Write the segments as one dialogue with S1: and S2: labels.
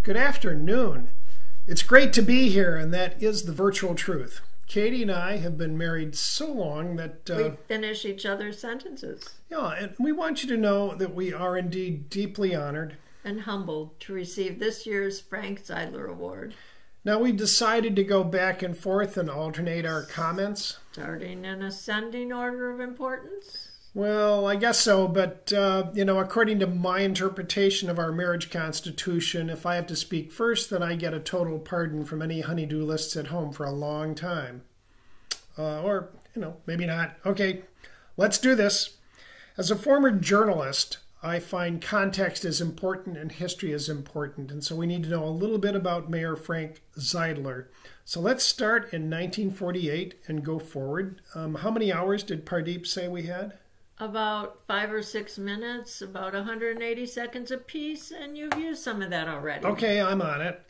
S1: Good afternoon. It's great to be here, and that is the virtual truth. Katie and I have been married so long that
S2: we finish each other's sentences.
S1: Yeah, and we want you to know that we are indeed deeply honored
S2: and humbled to receive this year's Frank Zeidler Award.
S1: Now, we've decided to go back and forth and alternate our comments.
S2: Starting in ascending order of importance?
S1: Well, I guess so, but, according to my interpretation of our marriage constitution, if I have to speak first, then I get a total pardon from any honeydew lists at home for a long time. Or, maybe not. Okay, let's do this. As a former journalist, I find context is important and history is important, and so we need to know a little bit about Mayor Frank Zeidler. So let's start in 1948 and go forward. How many hours did Pardeep say we had?
S2: About 5 or 6 minutes, about 180 seconds apiece, and you've used some of that already.
S1: Okay, I'm on it.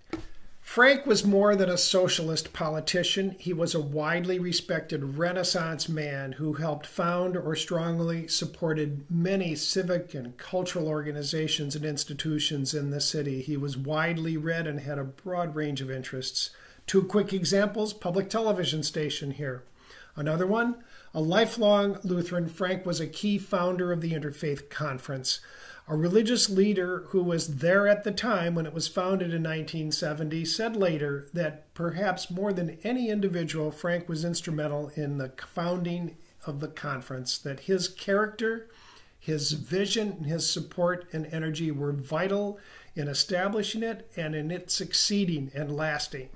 S1: Frank was more than a socialist politician. He was a widely respected Renaissance man who helped found or strongly supported many civic and cultural organizations and institutions in the city. He was widely read and had a broad range of interests. 2 quick examples: public television station here. Another one, a lifelong Lutheran, Frank was a key founder of the Interfaith Conference, a religious leader who was there at the time when it was founded in 1970, said later that perhaps more than any individual, Frank was instrumental in the founding of the conference, that his character, his vision, his support and energy were vital in establishing it and in it succeeding and lasting.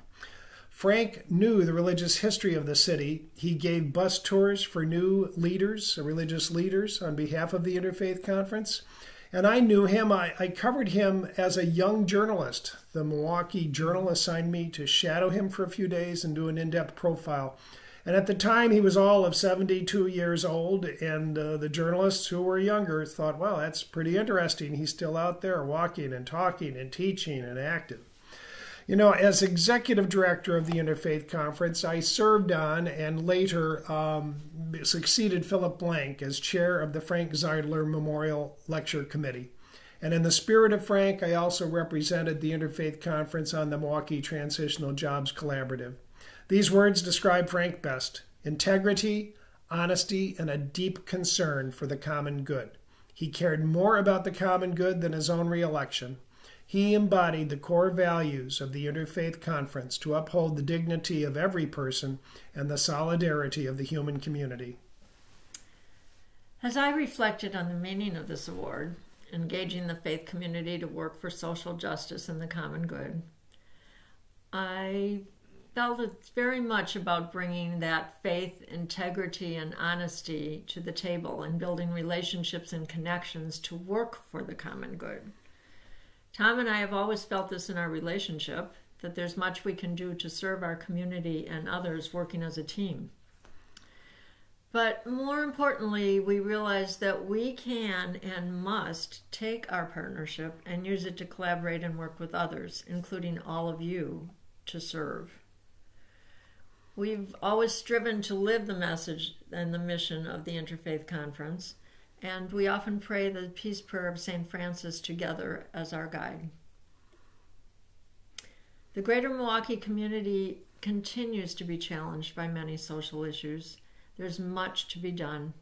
S1: Frank knew the religious history of the city. He gave bus tours for new leaders, religious leaders, on behalf of the Interfaith Conference. And I knew him. I covered him as a young journalist. The Milwaukee Journal assigned me to shadow him for a few days and do an in-depth profile. And at the time, he was all of 72 years old, and the journalists who were younger thought, well, that's pretty interesting. He's still out there walking and talking and teaching and active. As executive director of the Interfaith Conference, I served on and later succeeded Philip Blank as chair of the Frank Zeidler Memorial Lecture Committee. And in the spirit of Frank, I also represented the Interfaith Conference on the Milwaukee Transitional Jobs Collaborative. These words describe Frank best: integrity, honesty, and a deep concern for the common good. He cared more about the common good than his own re-election. He embodied the core values of the Interfaith Conference to uphold the dignity of every person and the solidarity of the human community.
S2: As I reflected on the meaning of this award, engaging the faith community to work for social justice and the common good, I felt it's very much about bringing that faith, integrity, and honesty to the table and building relationships and connections to work for the common good. Tom and I have always felt this in our relationship, that there's much we can do to serve our community and others working as a team. But more importantly, we realize that we can and must take our partnership and use it to collaborate and work with others, including all of you, to serve. We've always striven to live the message and the mission of the Interfaith Conference, and we often pray the peace prayer of St. Francis together as our guide. The greater Milwaukee community continues to be challenged by many social issues. There's much to be done.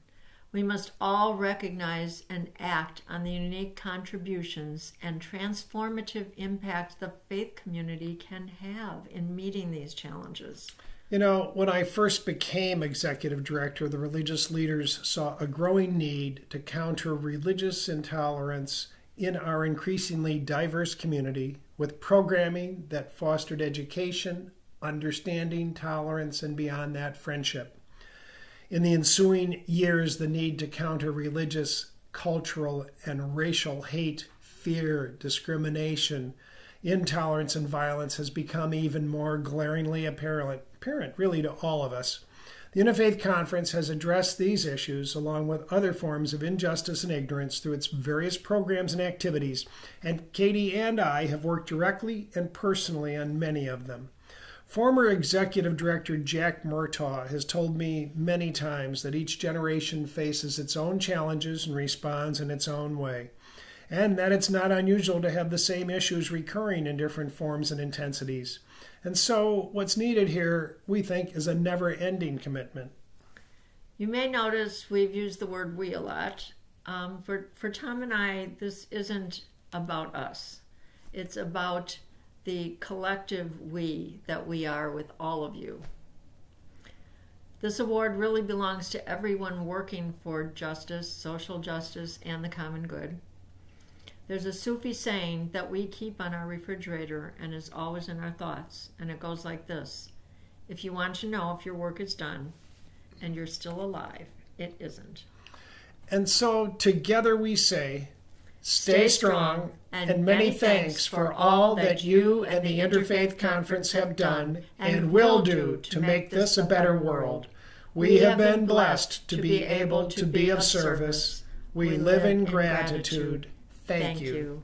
S2: We must all recognize and act on the unique contributions and transformative impact the faith community can have in meeting these challenges.
S1: When I first became executive director, the religious leaders saw a growing need to counter religious intolerance in our increasingly diverse community with programming that fostered education, understanding, tolerance, and beyond that, friendship. In the ensuing years, the need to counter religious, cultural, and racial hate, fear, discrimination, intolerance, and violence has become even more glaringly apparent really to all of us. The Interfaith Conference has addressed these issues along with other forms of injustice and ignorance through its various programs and activities, and Katie and I have worked directly and personally on many of them. Former Executive Director Jack Murtaugh has told me many times that each generation faces its own challenges and responds in its own way. and that it's not unusual to have the same issues recurring in different forms and intensities. And so what's needed here, we think, is a never-ending commitment.
S2: You may notice we've used the word we a lot. For Tom and I, this isn't about us. It's about the collective we that we are with all of you. This award really belongs to everyone working for justice, social justice, and the common good. There's a Sufi saying that we keep on our refrigerator and is always in our thoughts, and it goes like this: if you want to know if your work is done and you're still alive, it isn't.
S1: And so together we say, stay strong, and many thanks for all that you and the Interfaith Conference have done and will do to make this a better world. We have been blessed to be able to be of service. We live in gratitude. Thank you.